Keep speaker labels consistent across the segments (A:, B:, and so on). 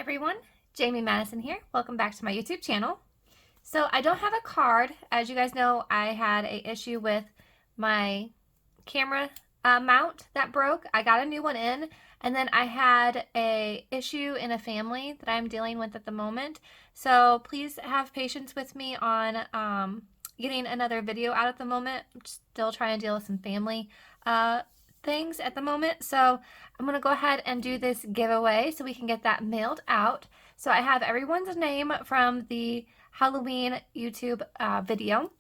A: everyone, Jamie Madison here. Welcome back to my YouTube channel. So I don't have a card. As you guys know, I had an issue with my camera mount that broke. I got a new one in, and then I had a issue in a family that I'm dealing with at the moment. So please have patience with me on getting another video out at the moment. I'm still trying to deal with some family things at the moment. So I'm going to go ahead and do this giveaway so we can get that mailed out. So I have everyone's name from the Halloween YouTube video.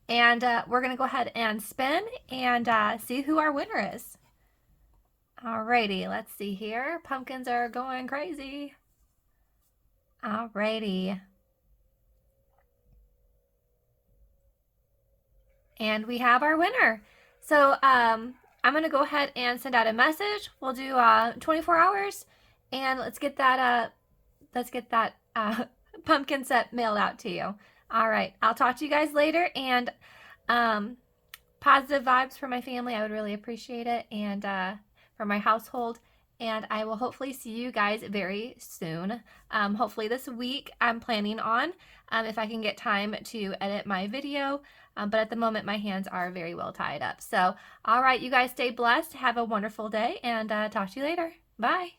A: And we're going to go ahead and spin and see who our winner is. Alrighty, let's see here. Pumpkins are going crazy. Alrighty. And we have our winner. So I'm going to go ahead and send out a message. We'll do 24 hours, and let's get that pumpkin set mailed out to you. All right, I'll talk to you guys later, and positive vibes for my family. I would really appreciate it, and for my household. And I will hopefully see you guys very soon. Hopefully this week I'm planning on, if I can get time to edit my video. But at the moment my hands are very well tied up. So, all right, you guys stay blessed. Have a wonderful day, and talk to you later. Bye.